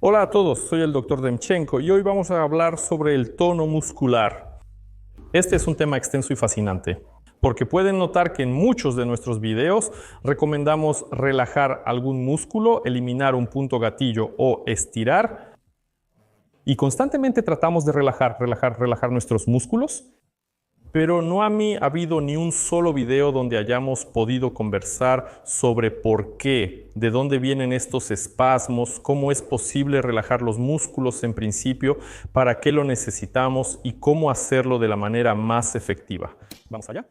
Hola a todos, soy el Dr. Demchenko y hoy vamos a hablar sobre el tono muscular. Este es un tema extenso y fascinante, porque pueden notar que en muchos de nuestros videos recomendamos relajar algún músculo, eliminar un punto gatillo o estirar, y constantemente tratamos de relajar nuestros músculos. Pero no ha habido ni un solo video donde hayamos podido conversar sobre por qué, de dónde vienen estos espasmos, cómo es posible relajar los músculos en principio, para qué lo necesitamos y cómo hacerlo de la manera más efectiva. ¿Vamos allá?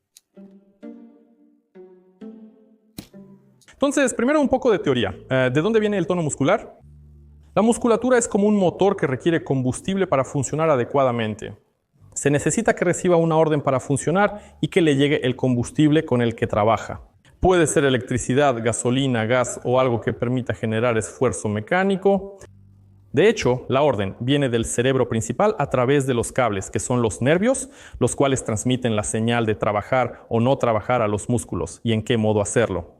Entonces, primero un poco de teoría. ¿De dónde viene el tono muscular? La musculatura es como un motor que requiere combustible para funcionar adecuadamente. Se necesita que reciba una orden para funcionar y que le llegue el combustible con el que trabaja. Puede ser electricidad, gasolina, gas o algo que permita generar esfuerzo mecánico. De hecho, la orden viene del cerebro principal a través de los cables, que son los nervios, los cuales transmiten la señal de trabajar o no trabajar a los músculos y en qué modo hacerlo.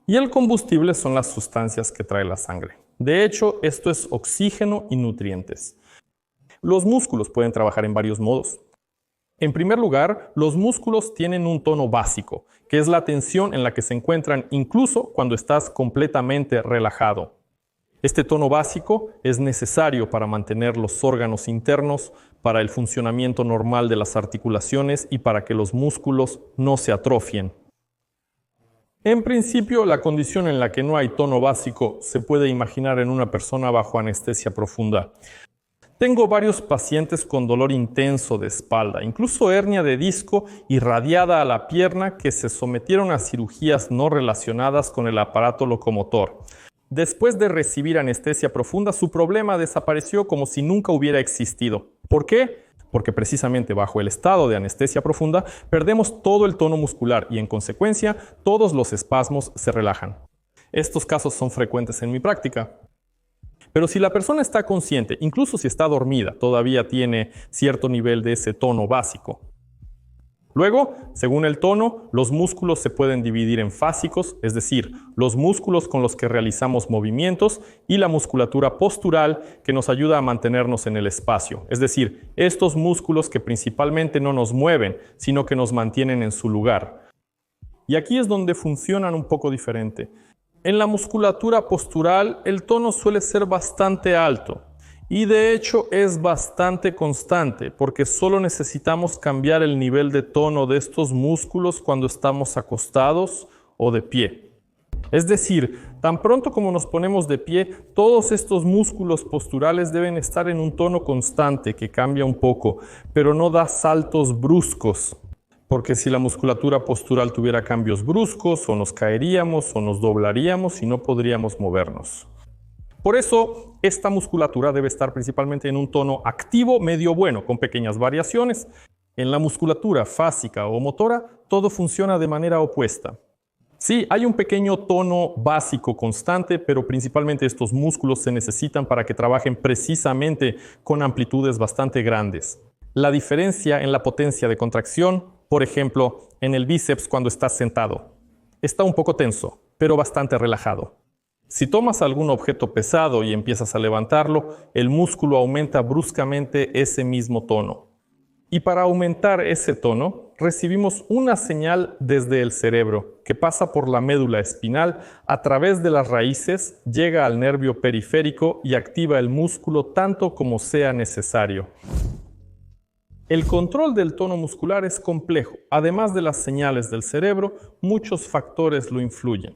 Y el combustible son las sustancias que trae la sangre. De hecho, esto es oxígeno y nutrientes. Los músculos pueden trabajar en varios modos. En primer lugar, los músculos tienen un tono básico, que es la tensión en la que se encuentran incluso cuando estás completamente relajado. Este tono básico es necesario para mantener los órganos internos, para el funcionamiento normal de las articulaciones y para que los músculos no se atrofien. En principio, la condición en la que no hay tono básico se puede imaginar en una persona bajo anestesia profunda. Tengo varios pacientes con dolor intenso de espalda, incluso hernia de disco irradiada a la pierna, que se sometieron a cirugías no relacionadas con el aparato locomotor. Después de recibir anestesia profunda, su problema desapareció como si nunca hubiera existido. ¿Por qué? Porque precisamente bajo el estado de anestesia profunda perdemos todo el tono muscular y en consecuencia todos los espasmos se relajan. Estos casos son frecuentes en mi práctica. Pero si la persona está consciente, incluso si está dormida, todavía tiene cierto nivel de ese tono básico. Luego, según el tono, los músculos se pueden dividir en fásicos, es decir, los músculos con los que realizamos movimientos, y la musculatura postural, que nos ayuda a mantenernos en el espacio, es decir, estos músculos que principalmente no nos mueven, sino que nos mantienen en su lugar. Y aquí es donde funcionan un poco diferente. En la musculatura postural, el tono suele ser bastante alto y de hecho es bastante constante porque solo necesitamos cambiar el nivel de tono de estos músculos cuando estamos acostados o de pie. Es decir, tan pronto como nos ponemos de pie, todos estos músculos posturales deben estar en un tono constante que cambia un poco, pero no da saltos bruscos. Porque si la musculatura postural tuviera cambios bruscos, o nos caeríamos, o nos doblaríamos y no podríamos movernos. Por eso, esta musculatura debe estar principalmente en un tono activo medio bueno, con pequeñas variaciones. En la musculatura fásica o motora, todo funciona de manera opuesta. Sí, hay un pequeño tono básico constante, pero principalmente estos músculos se necesitan para que trabajen precisamente con amplitudes bastante grandes. La diferencia en la potencia de contracción, por ejemplo, en el bíceps cuando estás sentado, está un poco tenso, pero bastante relajado. Si tomas algún objeto pesado y empiezas a levantarlo, el músculo aumenta bruscamente ese mismo tono. Y para aumentar ese tono, recibimos una señal desde el cerebro que pasa por la médula espinal, a través de las raíces, llega al nervio periférico y activa el músculo tanto como sea necesario. El control del tono muscular es complejo. Además de las señales del cerebro, muchos factores lo influyen.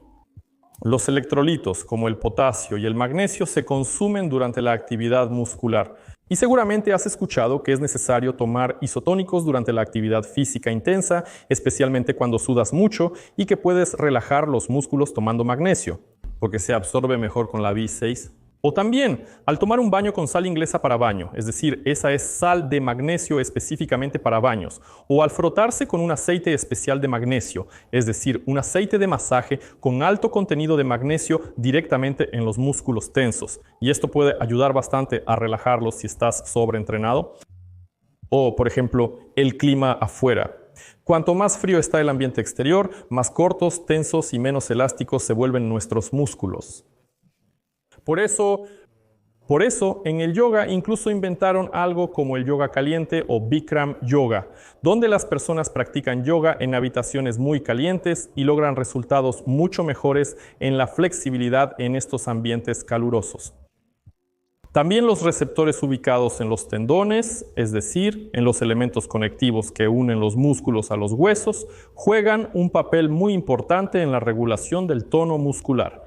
Los electrolitos, como el potasio y el magnesio, se consumen durante la actividad muscular. Y seguramente has escuchado que es necesario tomar isotónicos durante la actividad física intensa, especialmente cuando sudas mucho, y que puedes relajar los músculos tomando magnesio, porque se absorbe mejor con la B6. O también al tomar un baño con sal inglesa para baño, es decir, esa es sal de magnesio específicamente para baños, o al frotarse con un aceite especial de magnesio, es decir, un aceite de masaje con alto contenido de magnesio directamente en los músculos tensos. Y esto puede ayudar bastante a relajarlos si estás sobreentrenado. O, por ejemplo, el clima afuera. Cuanto más frío está el ambiente exterior, más cortos, tensos y menos elásticos se vuelven nuestros músculos. Por eso, Por eso, en el yoga incluso inventaron algo como el yoga caliente o Bikram yoga, donde las personas practican yoga en habitaciones muy calientes y logran resultados mucho mejores en la flexibilidad en estos ambientes calurosos. También los receptores ubicados en los tendones, es decir, en los elementos conectivos que unen los músculos a los huesos, juegan un papel muy importante en la regulación del tono muscular.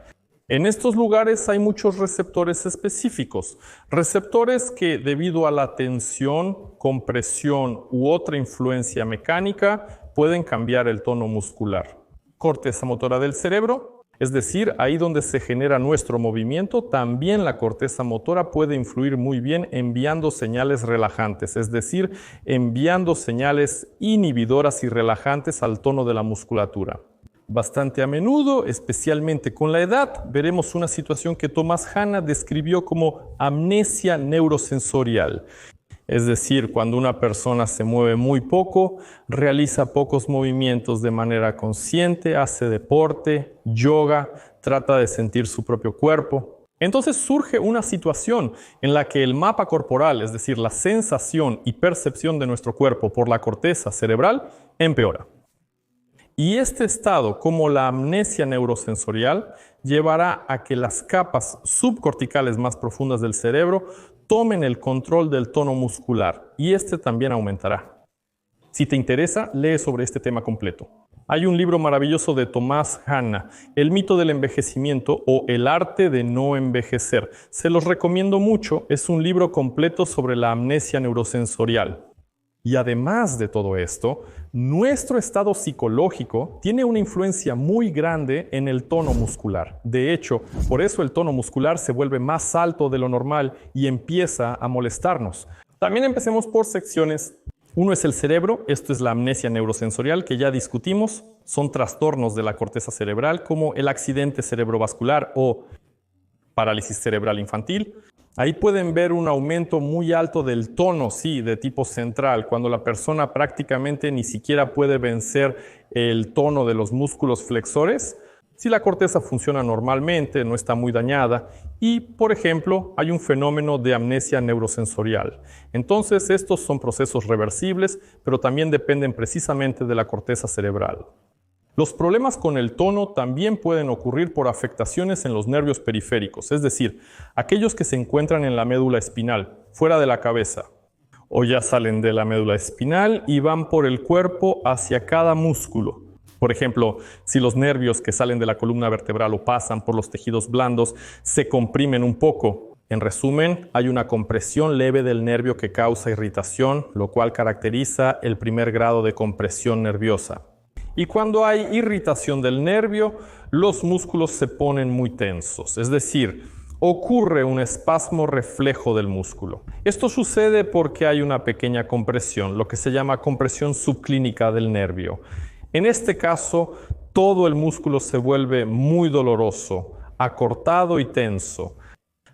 En estos lugares hay muchos receptores específicos, receptores que debido a la tensión, compresión u otra influencia mecánica pueden cambiar el tono muscular. Corteza motora del cerebro, es decir, ahí donde se genera nuestro movimiento, también la corteza motora puede influir muy bien enviando señales relajantes, es decir, enviando señales inhibidoras y relajantes al tono de la musculatura. Bastante a menudo, especialmente con la edad, veremos una situación que Thomas Hanna describió como amnesia neurosensorial. Es decir, cuando una persona se mueve muy poco, realiza pocos movimientos de manera consciente, hace deporte, yoga, trata de sentir su propio cuerpo. Entonces surge una situación en la que el mapa corporal, es decir, la sensación y percepción de nuestro cuerpo por la corteza cerebral, empeora. Y este estado, como la amnesia neurosensorial, llevará a que las capas subcorticales más profundas del cerebro tomen el control del tono muscular y este también aumentará. Si te interesa, lee sobre este tema completo. Hay un libro maravilloso de Thomas Hanna, El mito del envejecimiento o El arte de no envejecer. Se los recomiendo mucho, es un libro completo sobre la amnesia neurosensorial. Y además de todo esto, nuestro estado psicológico tiene una influencia muy grande en el tono muscular. De hecho, por eso el tono muscular se vuelve más alto de lo normal y empieza a molestarnos. También empecemos por secciones. Uno es el cerebro, esto es la amnesia neurosensorial que ya discutimos. Son trastornos de la corteza cerebral como el accidente cerebrovascular o parálisis cerebral infantil. Ahí pueden ver un aumento muy alto del tono, sí, de tipo central, cuando la persona prácticamente ni siquiera puede vencer el tono de los músculos flexores. Si la corteza funciona normalmente, no está muy dañada y, por ejemplo, hay un fenómeno de amnesia neurosensorial. Entonces, estos son procesos reversibles, pero también dependen precisamente de la corteza cerebral. Los problemas con el tono también pueden ocurrir por afectaciones en los nervios periféricos, es decir, aquellos que se encuentran en la médula espinal, fuera de la cabeza, o ya salen de la médula espinal y van por el cuerpo hacia cada músculo. Por ejemplo, si los nervios que salen de la columna vertebral o pasan por los tejidos blandos se comprimen un poco. En resumen, hay una compresión leve del nervio que causa irritación, lo cual caracteriza el primer grado de compresión nerviosa. Y cuando hay irritación del nervio, los músculos se ponen muy tensos, es decir, ocurre un espasmo reflejo del músculo. Esto sucede porque hay una pequeña compresión, lo que se llama compresión subclínica del nervio. En este caso, todo el músculo se vuelve muy doloroso, acortado y tenso.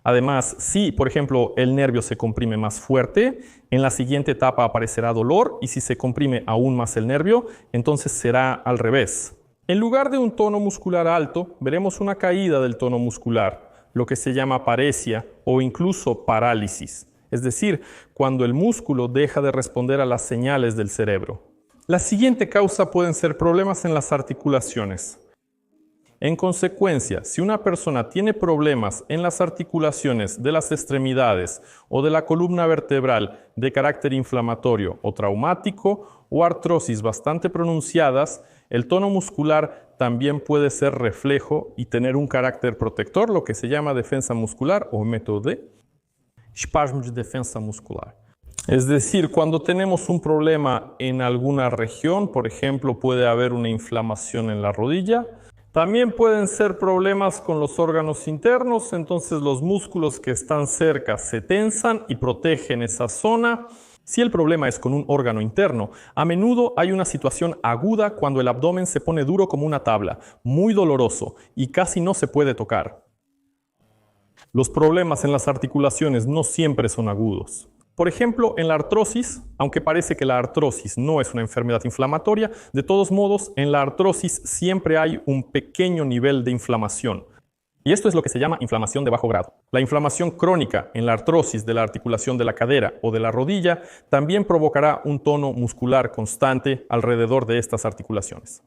Además, si, por ejemplo, el nervio se comprime más fuerte, en la siguiente etapa aparecerá dolor y si se comprime aún más el nervio, entonces será al revés. En lugar de un tono muscular alto, veremos una caída del tono muscular, lo que se llama paresia o incluso parálisis, es decir, cuando el músculo deja de responder a las señales del cerebro. La siguiente causa pueden ser problemas en las articulaciones. En consecuencia, si una persona tiene problemas en las articulaciones de las extremidades o de la columna vertebral de carácter inflamatorio o traumático o artrosis bastante pronunciadas, el tono muscular también puede ser reflejo y tener un carácter protector, lo que se llama defensa muscular o método de espasmo de defensa muscular. Es decir, cuando tenemos un problema en alguna región, por ejemplo, puede haber una inflamación en la rodilla. También pueden ser problemas con los órganos internos, entonces los músculos que están cerca se tensan y protegen esa zona. Si el problema es con un órgano interno, a menudo hay una situación aguda cuando el abdomen se pone duro como una tabla, muy doloroso y casi no se puede tocar. Los problemas en las articulaciones no siempre son agudos. Por ejemplo, en la artrosis, aunque parece que la artrosis no es una enfermedad inflamatoria, de todos modos, en la artrosis siempre hay un pequeño nivel de inflamación. Y esto es lo que se llama inflamación de bajo grado. La inflamación crónica en la artrosis de la articulación de la cadera o de la rodilla también provocará un tono muscular constante alrededor de estas articulaciones.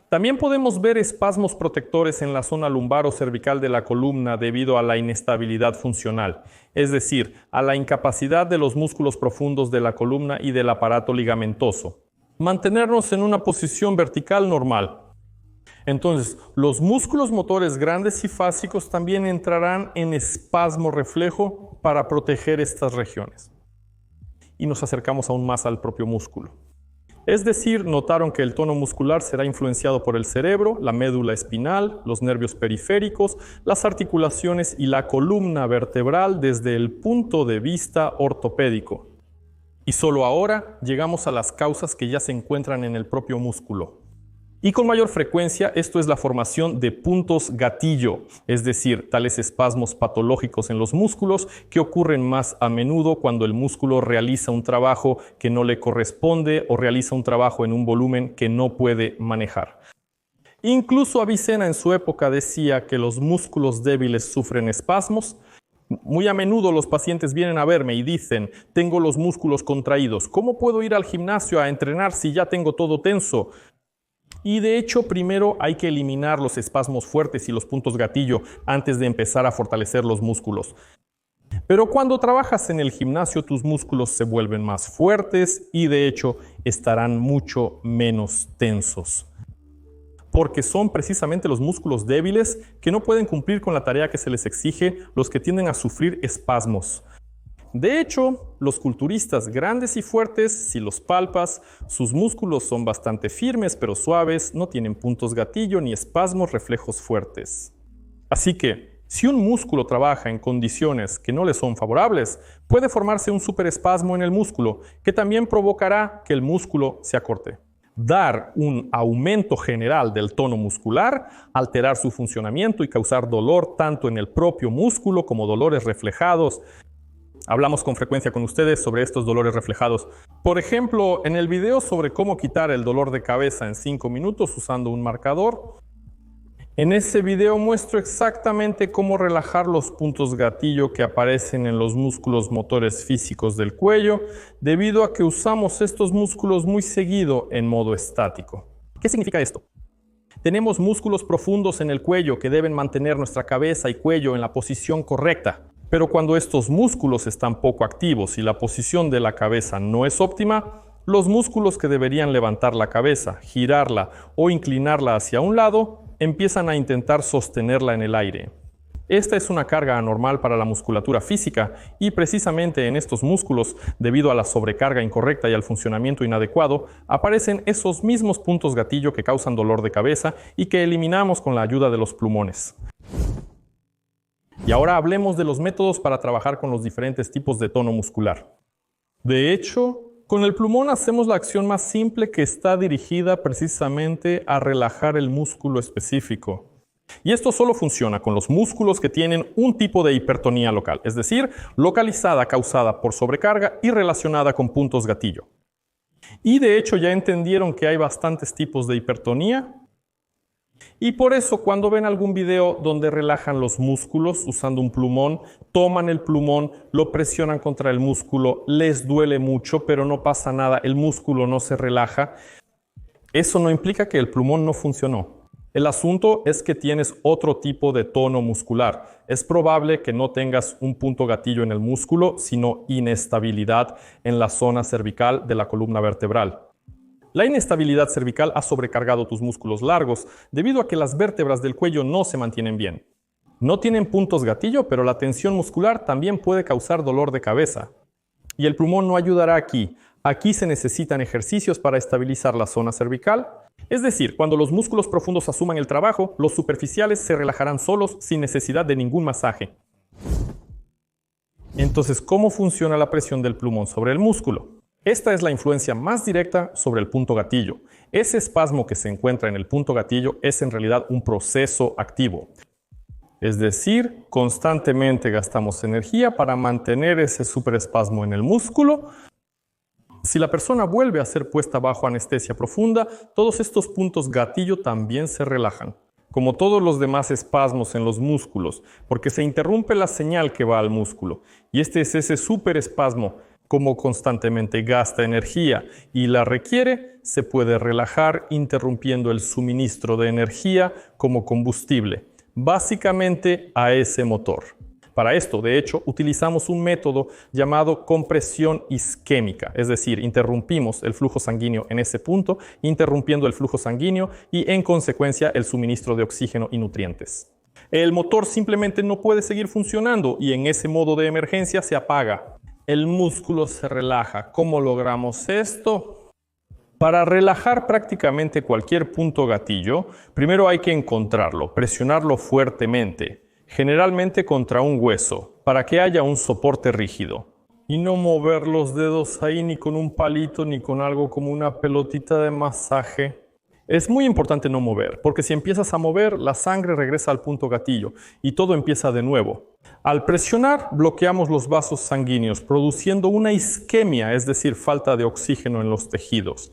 También podemos ver espasmos protectores en la zona lumbar o cervical de la columna debido a la inestabilidad funcional, es decir, a la incapacidad de los músculos profundos de la columna y del aparato ligamentoso. Mantenernos en una posición vertical normal. Entonces, los músculos motores grandes y fásicos también entrarán en espasmo reflejo para proteger estas regiones. Y nos acercamos aún más al propio músculo. Es decir, notaron que el tono muscular será influenciado por el cerebro, la médula espinal, los nervios periféricos, las articulaciones y la columna vertebral desde el punto de vista ortopédico. Y solo ahora llegamos a las causas que ya se encuentran en el propio músculo. Y con mayor frecuencia esto es la formación de puntos gatillo, es decir, tales espasmos patológicos en los músculos que ocurren más a menudo cuando el músculo realiza un trabajo que no le corresponde o realiza un trabajo en un volumen que no puede manejar. Incluso Avicena en su época decía que los músculos débiles sufren espasmos. Muy a menudo los pacientes vienen a verme y dicen, tengo los músculos contraídos, ¿cómo puedo ir al gimnasio a entrenar si ya tengo todo tenso? Y de hecho, primero hay que eliminar los espasmos fuertes y los puntos gatillo antes de empezar a fortalecer los músculos. Pero cuando trabajas en el gimnasio, tus músculos se vuelven más fuertes y de hecho estarán mucho menos tensos. Porque son precisamente los músculos débiles que no pueden cumplir con la tarea que se les exige los que tienden a sufrir espasmos. De hecho, los culturistas grandes y fuertes, si los palpas, sus músculos son bastante firmes pero suaves, no tienen puntos gatillo ni espasmos reflejos fuertes. Así que, si un músculo trabaja en condiciones que no le son favorables, puede formarse un superespasmo en el músculo, que también provocará que el músculo se acorte. Dar un aumento general del tono muscular, alterar su funcionamiento y causar dolor tanto en el propio músculo como dolores reflejados. Hablamos con frecuencia con ustedes sobre estos dolores reflejados. Por ejemplo, en el video sobre cómo quitar el dolor de cabeza en 5 minutos usando un marcador. En ese video muestro exactamente cómo relajar los puntos gatillo que aparecen en los músculos motores físicos del cuello, debido a que usamos estos músculos muy seguido en modo estático. ¿Qué significa esto? Tenemos músculos profundos en el cuello que deben mantener nuestra cabeza y cuello en la posición correcta. Pero cuando estos músculos están poco activos y la posición de la cabeza no es óptima, los músculos que deberían levantar la cabeza, girarla o inclinarla hacia un lado, empiezan a intentar sostenerla en el aire. Esta es una carga anormal para la musculatura física y precisamente en estos músculos, debido a la sobrecarga incorrecta y al funcionamiento inadecuado, aparecen esos mismos puntos gatillo que causan dolor de cabeza y que eliminamos con la ayuda de los plumones. Y ahora hablemos de los métodos para trabajar con los diferentes tipos de tono muscular. De hecho, con el plumón hacemos la acción más simple que está dirigida precisamente a relajar el músculo específico. Y esto solo funciona con los músculos que tienen un tipo de hipertonía local, es decir, localizada causada por sobrecarga y relacionada con puntos gatillo. Y de hecho ya entendieron que hay bastantes tipos de hipertonía. Y por eso cuando ven algún video donde relajan los músculos usando un plumón, toman el plumón, lo presionan contra el músculo, les duele mucho, pero no pasa nada, el músculo no se relaja. Eso no implica que el plumón no funcionó. El asunto es que tienes otro tipo de tono muscular. Es probable que no tengas un punto gatillo en el músculo, sino inestabilidad en la zona cervical de la columna vertebral. La inestabilidad cervical ha sobrecargado tus músculos largos debido a que las vértebras del cuello no se mantienen bien. No tienen puntos gatillo, pero la tensión muscular también puede causar dolor de cabeza. Y el plumón no ayudará aquí. Aquí se necesitan ejercicios para estabilizar la zona cervical. Es decir, cuando los músculos profundos asuman el trabajo, los superficiales se relajarán solos sin necesidad de ningún masaje. Entonces, ¿cómo funciona la presión del plumón sobre el músculo? Esta es la influencia más directa sobre el punto gatillo. Ese espasmo que se encuentra en el punto gatillo es en realidad un proceso activo. Es decir, constantemente gastamos energía para mantener ese superespasmo en el músculo. Si la persona vuelve a ser puesta bajo anestesia profunda, todos estos puntos gatillo también se relajan. como todos los demás espasmos en los músculos, porque se interrumpe la señal que va al músculo. Y este es ese superespasmo. Como constantemente gasta energía y la requiere, se puede relajar interrumpiendo el suministro de energía como combustible, básicamente a ese motor. Para esto, de hecho, utilizamos un método llamado compresión isquémica, es decir, interrumpimos el flujo sanguíneo en ese punto, interrumpiendo el flujo sanguíneo y, en consecuencia, el suministro de oxígeno y nutrientes. El motor simplemente no puede seguir funcionando y en ese modo de emergencia se apaga. El músculo se relaja. ¿Cómo logramos esto? Para relajar prácticamente cualquier punto gatillo, primero hay que encontrarlo, presionarlo fuertemente, generalmente contra un hueso, para que haya un soporte rígido. Y no mover los dedos ahí ni con un palito ni con algo como una pelotita de masaje. Es muy importante no mover, porque si empiezas a mover, la sangre regresa al punto gatillo y todo empieza de nuevo. Al presionar, bloqueamos los vasos sanguíneos, produciendo una isquemia, es decir, falta de oxígeno en los tejidos.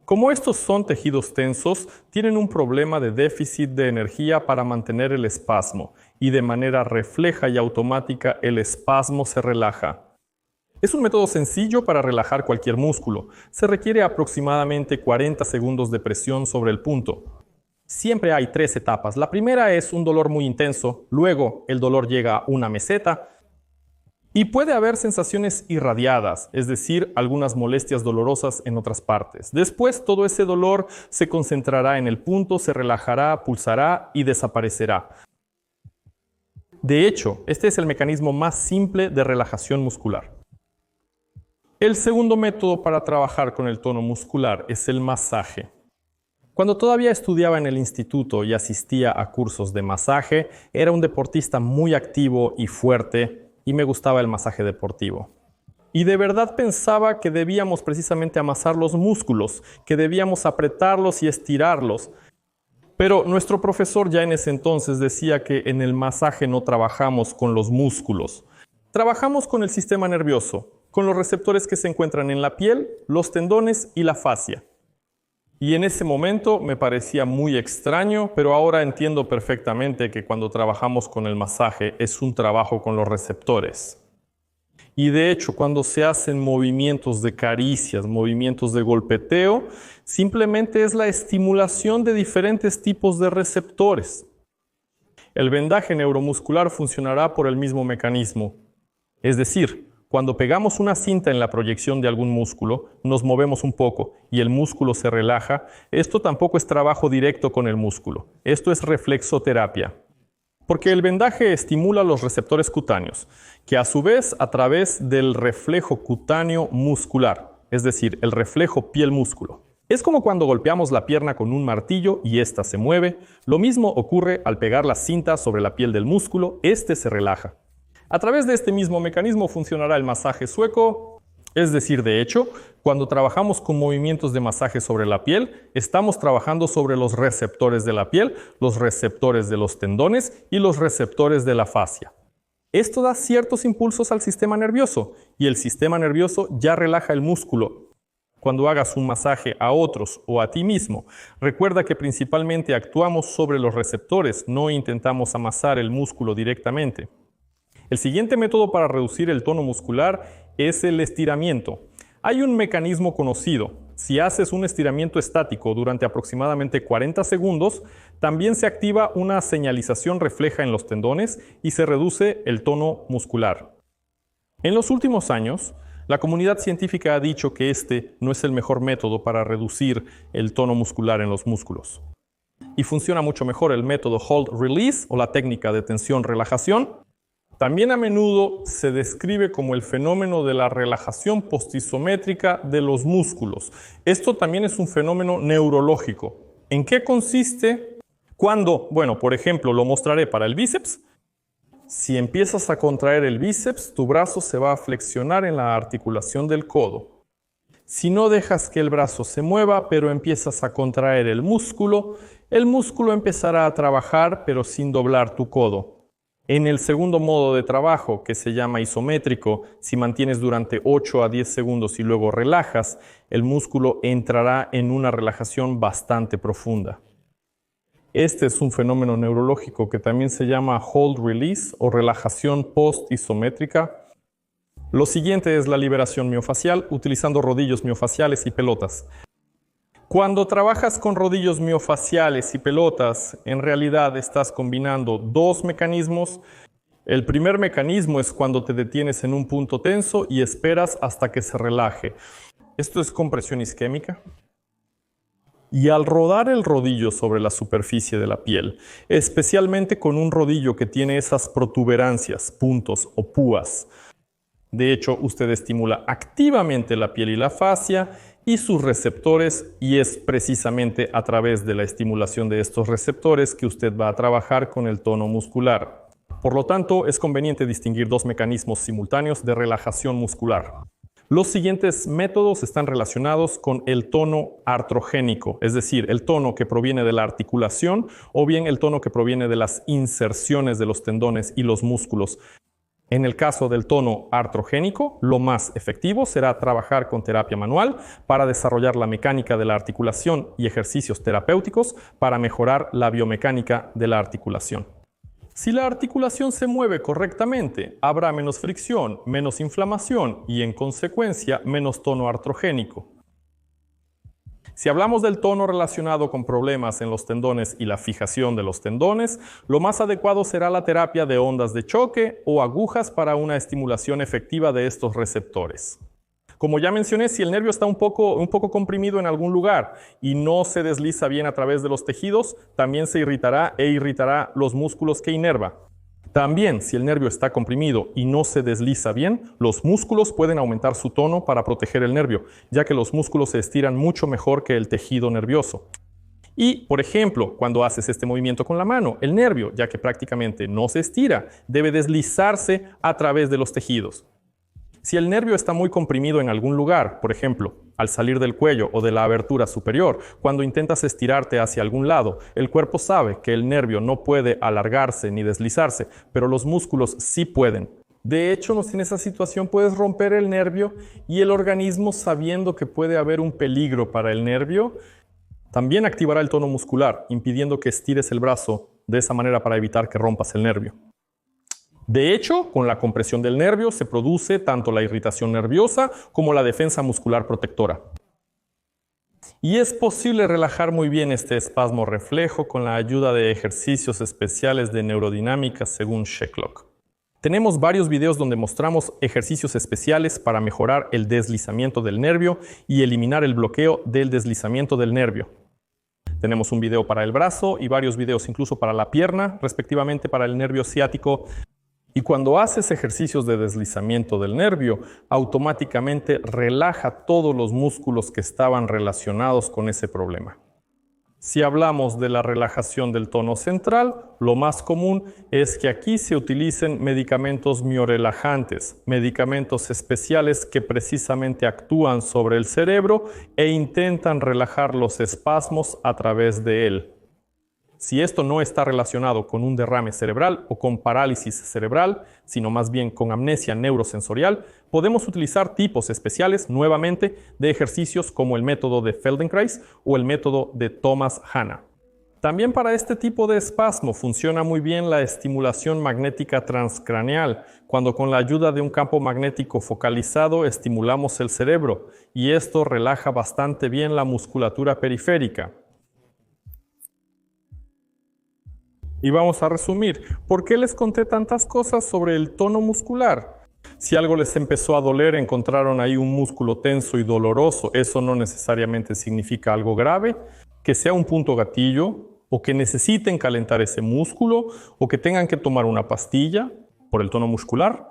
Como estos son tejidos tensos, tienen un problema de déficit de energía para mantener el espasmo, y de manera refleja y automática el espasmo se relaja. Es un método sencillo para relajar cualquier músculo. Se requiere aproximadamente 40 segundos de presión sobre el punto. Siempre hay 3 etapas. La primera es un dolor muy intenso, luego el dolor llega a una meseta y puede haber sensaciones irradiadas, es decir, algunas molestias dolorosas en otras partes. Después todo ese dolor se concentrará en el punto, se relajará, pulsará y desaparecerá. De hecho, este es el mecanismo más simple de relajación muscular. El segundo método para trabajar con el tono muscular es el masaje. Cuando todavía estudiaba en el instituto y asistía a cursos de masaje, era un deportista muy activo y fuerte y me gustaba el masaje deportivo. Y de verdad pensaba que debíamos precisamente amasar los músculos, que debíamos apretarlos y estirarlos. Pero nuestro profesor ya en ese entonces decía que en el masaje no trabajamos con los músculos, trabajamos con el sistema nervioso, con los receptores que se encuentran en la piel, los tendones y la fascia. Y en ese momento me parecía muy extraño, pero ahora entiendo perfectamente que cuando trabajamos con el masaje es un trabajo con los receptores. Y de hecho, cuando se hacen movimientos de caricias, movimientos de golpeteo, simplemente es la estimulación de diferentes tipos de receptores. El vendaje neuromuscular funcionará por el mismo mecanismo. Es decir, cuando pegamos una cinta en la proyección de algún músculo, nos movemos un poco y el músculo se relaja. Esto tampoco es trabajo directo con el músculo. Esto es reflexoterapia. Porque el vendaje estimula los receptores cutáneos, que a su vez a través del reflejo cutáneo muscular, es decir, el reflejo piel-músculo. Es como cuando golpeamos la pierna con un martillo y ésta se mueve. Lo mismo ocurre al pegar la cinta sobre la piel del músculo, este se relaja. A través de este mismo mecanismo funcionará el masaje sueco, es decir, de hecho, cuando trabajamos con movimientos de masaje sobre la piel, estamos trabajando sobre los receptores de la piel, los receptores de los tendones y los receptores de la fascia. Esto da ciertos impulsos al sistema nervioso y el sistema nervioso ya relaja el músculo. Cuando hagas un masaje a otros o a ti mismo, recuerda que principalmente actuamos sobre los receptores, no intentamos amasar el músculo directamente. El siguiente método para reducir el tono muscular es el estiramiento. Hay un mecanismo conocido. Si haces un estiramiento estático durante aproximadamente 40 segundos, también se activa una señalización refleja en los tendones y se reduce el tono muscular. En los últimos años, la comunidad científica ha dicho que este no es el mejor método para reducir el tono muscular en los músculos. Y funciona mucho mejor el método Hold Release o la técnica de tensión-relajación. También a menudo se describe como el fenómeno de la relajación postisométrica de los músculos. Esto también es un fenómeno neurológico. ¿En qué consiste? Cuando, por ejemplo, lo mostraré para el bíceps. Si empiezas a contraer el bíceps, tu brazo se va a flexionar en la articulación del codo. Si no dejas que el brazo se mueva, pero empiezas a contraer el músculo empezará a trabajar, pero sin doblar tu codo. En el segundo modo de trabajo, que se llama isométrico, si mantienes durante 8 a 10 segundos y luego relajas, el músculo entrará en una relajación bastante profunda. Este es un fenómeno neurológico que también se llama hold release o relajación post-isométrica. Lo siguiente es la liberación miofacial utilizando rodillos miofaciales y pelotas. Cuando trabajas con rodillos miofaciales y pelotas, en realidad estás combinando dos mecanismos. El primer mecanismo es cuando te detienes en un punto tenso y esperas hasta que se relaje. Esto es compresión isquémica. Y al rodar el rodillo sobre la superficie de la piel, especialmente con un rodillo que tiene esas protuberancias, puntos o púas, de hecho, usted estimula activamente la piel y la fascia y sus receptores, y es precisamente a través de la estimulación de estos receptores que usted va a trabajar con el tono muscular. Por lo tanto, es conveniente distinguir dos mecanismos simultáneos de relajación muscular. Los siguientes métodos están relacionados con el tono artrogénico, es decir, el tono que proviene de la articulación o bien el tono que proviene de las inserciones de los tendones y los músculos. En el caso del tono artrogénico, lo más efectivo será trabajar con terapia manual para desarrollar la mecánica de la articulación y ejercicios terapéuticos para mejorar la biomecánica de la articulación. Si la articulación se mueve correctamente, habrá menos fricción, menos inflamación y, en consecuencia, menos tono artrogénico. Si hablamos del tono relacionado con problemas en los tendones y la fijación de los tendones, lo más adecuado será la terapia de ondas de choque o agujas para una estimulación efectiva de estos receptores. Como ya mencioné, si el nervio está un poco comprimido en algún lugar y no se desliza bien a través de los tejidos, también se irritará e irritará los músculos que inerva. También, si el nervio está comprimido y no se desliza bien, los músculos pueden aumentar su tono para proteger el nervio, ya que los músculos se estiran mucho mejor que el tejido nervioso. Y, por ejemplo, cuando haces este movimiento con la mano, el nervio, ya que prácticamente no se estira, debe deslizarse a través de los tejidos. Si el nervio está muy comprimido en algún lugar, por ejemplo, al salir del cuello o de la abertura superior, cuando intentas estirarte hacia algún lado, el cuerpo sabe que el nervio no puede alargarse ni deslizarse, pero los músculos sí pueden. De hecho, en esa situación puedes romper el nervio y el organismo, sabiendo que puede haber un peligro para el nervio, también activará el tono muscular, impidiendo que estires el brazo de esa manera para evitar que rompas el nervio. De hecho, con la compresión del nervio se produce tanto la irritación nerviosa como la defensa muscular protectora. Y es posible relajar muy bien este espasmo reflejo con la ayuda de ejercicios especiales de neurodinámica según Shakelock. Tenemos varios videos donde mostramos ejercicios especiales para mejorar el deslizamiento del nervio y eliminar el bloqueo del deslizamiento del nervio. Tenemos un video para el brazo y varios videos incluso para la pierna, respectivamente para el nervio ciático. Y cuando haces ejercicios de deslizamiento del nervio, automáticamente relaja todos los músculos que estaban relacionados con ese problema. Si hablamos de la relajación del tono central, lo más común es que aquí se utilicen medicamentos miorelajantes, medicamentos especiales que precisamente actúan sobre el cerebro e intentan relajar los espasmos a través de él. Si esto no está relacionado con un derrame cerebral o con parálisis cerebral, sino más bien con amnesia neurosensorial, podemos utilizar tipos especiales nuevamente de ejercicios como el método de Feldenkrais o el método de Thomas Hanna. También para este tipo de espasmo funciona muy bien la estimulación magnética transcraneal, cuando con la ayuda de un campo magnético focalizado estimulamos el cerebro, y esto relaja bastante bien la musculatura periférica. Y vamos a resumir. ¿Por qué les conté tantas cosas sobre el tono muscular? Si algo les empezó a doler, encontraron ahí un músculo tenso y doloroso, eso no necesariamente significa algo grave. Que sea un punto gatillo, o que necesiten calentar ese músculo, o que tengan que tomar una pastilla por el tono muscular.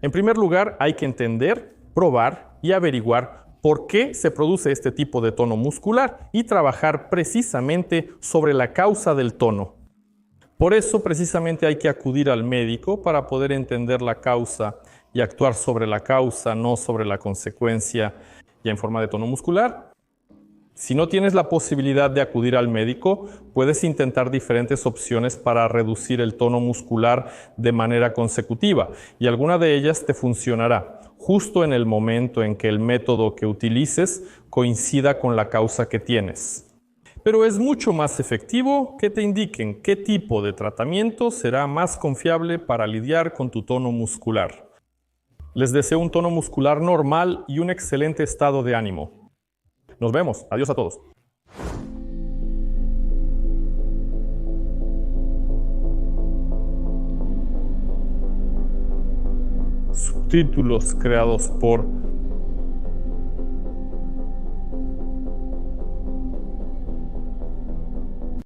En primer lugar, hay que entender, probar y averiguar por qué se produce este tipo de tono muscular y trabajar precisamente sobre la causa del tono. Por eso precisamente hay que acudir al médico para poder entender la causa y actuar sobre la causa, no sobre la consecuencia ya en forma de tono muscular. Si no tienes la posibilidad de acudir al médico, puedes intentar diferentes opciones para reducir el tono muscular de manera consecutiva, y alguna de ellas te funcionará justo en el momento en que el método que utilices coincida con la causa que tienes. pero es mucho más efectivo que te indiquen qué tipo de tratamiento será más confiable para lidiar con tu tono muscular. Les deseo un tono muscular normal y un excelente estado de ánimo. Nos vemos. Adiós a todos. Subtítulos creados por